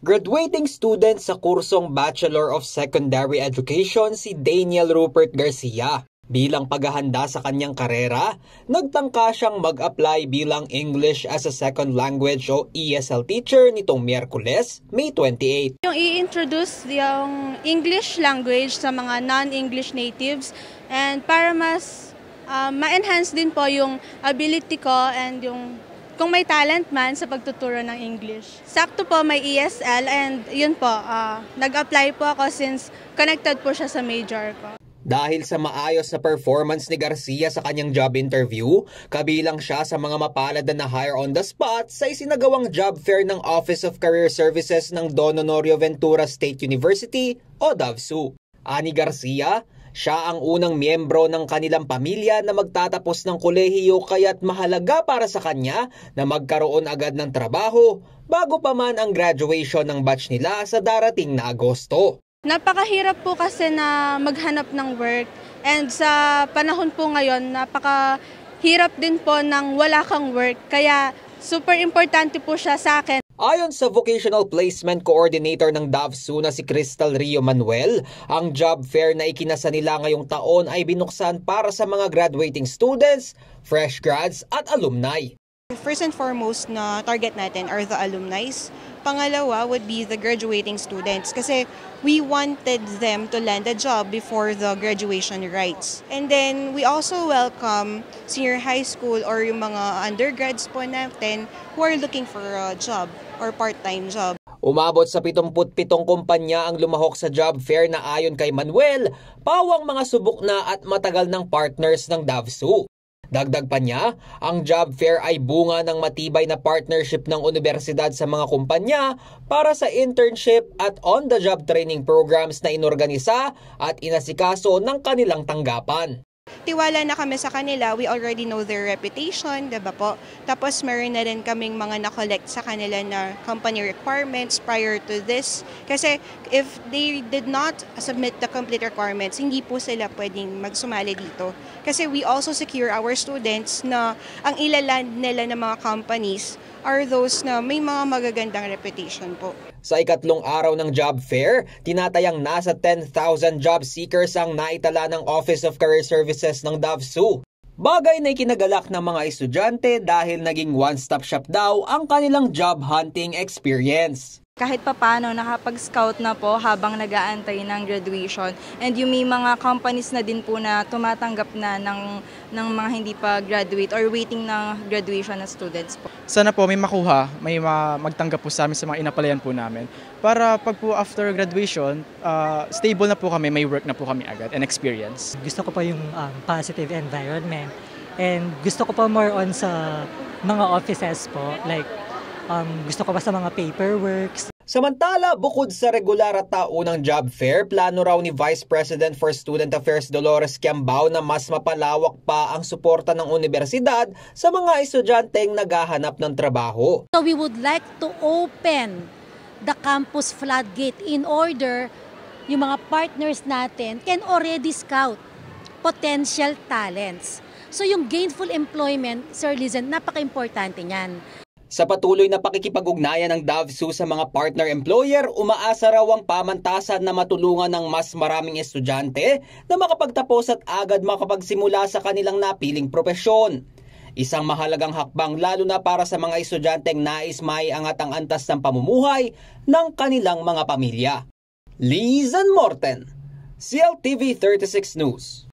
Graduating student sa kursong Bachelor of Secondary Education si Daniel Rupert Garcia. Bilang paghahanda sa kanyang karera, nagtangka siyang mag-apply bilang English as a Second Language o ESL teacher nitong Miyerkules, May 28. Yung i-introduce yung English language sa mga non-English natives and para mas ma-enhance din po yung ability ko and yung kung may talent man sa pagtuturo ng English. Sakto po may ESL and yun po, nag-apply po ako since connected po siya sa major ko. Dahil sa maayos na performance ni Garcia sa kanyang job interview, kabilang siya sa mga mapalad na hire on the spot sa isinagawang job fair ng Office of Career Services ng Don Honorio Ventura State University o DOVSU. Ani Garcia, siya ang unang miyembro ng kanilang pamilya na magtatapos ng kolehiyo kaya't mahalaga para sa kanya na magkaroon agad ng trabaho bago pa man ang graduation ng batch nila sa darating na Agosto. Napakahirap po kasi na maghanap ng work and sa panahon po ngayon napakahirap din po ng wala kang work kaya super importante po siya sa akin. Ayon sa Vocational Placement Coordinator ng DOVSU na si Crystal Rio Manuel, ang job fair na ikinasa nila ngayong taon ay binuksan para sa mga graduating students, fresh grads at alumni. First and foremost na target natin are the alumni. Pangalawa would be the graduating students kasi we wanted them to land a job before the graduation rites. And then we also welcome senior high school or yung mga undergrads po natin who are looking for a job or part-time job. Umabot sa 77 kumpanya ang lumahok sa job fair na ayon kay Manuel, pawang mga subok na at matagal ng partners ng DOVSU. Dagdag pa niya, ang job fair ay bunga ng matibay na partnership ng universidad sa mga kumpanya para sa internship at on-the-job training programs na inorganisa at inasikaso ng kanilang tanggapan. Tiwala na kami sa kanila, we already know their reputation, diba po? Tapos meron na rin kaming mga na-collect sa kanila na company requirements prior to this. Kasi if they did not submit the complete requirements, hindi po sila pwedeng magsumali dito. Kasi we also secure our students na ang ilaland nila ng mga companies are those na may mga magagandang reputation po. Sa ikatlong araw ng job fair, tinatayang nasa 10,000 job seekers ang naitala ng Office of Career Services ng DOVSU. Bagay na ikinagalak ng mga estudyante dahil naging one-stop shop daw ang kanilang job hunting experience. Kahit papano nakapag-scout na po habang nag-aantay ng graduation and yung may mga companies na din po na tumatanggap na ng mga hindi pa graduate or waiting na graduation na students po. Sana po may makuha, may magtanggap po sa amin sa mga inapalayan po namin para pag po after graduation, stable na po kami, may work na po kami agad and experience. Gusto ko po yung positive environment and gusto ko po more on sa mga offices po, like gusto ko pa sa mga paperworks. Samantala, bukod sa regular at taunang job fair, plano raw ni Vice President for Student Affairs Dolores Quiambao na mas mapalawak pa ang suporta ng universidad sa mga estudyanteng naghahanap ng trabaho. So we would like to open the campus floodgate in order yung mga partners natin can already scout potential talents. So yung gainful employment, Sir Lizen, napaka-importante niyan. Sa patuloy na pakikipag-ugnayan ng DOVSU sa mga partner employer, umaasa raw ang pamantasan na matulungan ng mas maraming estudyante na makapagtapos at agad makapagsimula sa kanilang napiling propesyon. Isang mahalagang hakbang lalo na para sa mga estudyanteng nais maiangat ang antas ng pamumuhay ng kanilang mga pamilya. Lizan Morten, CLTV 36 News.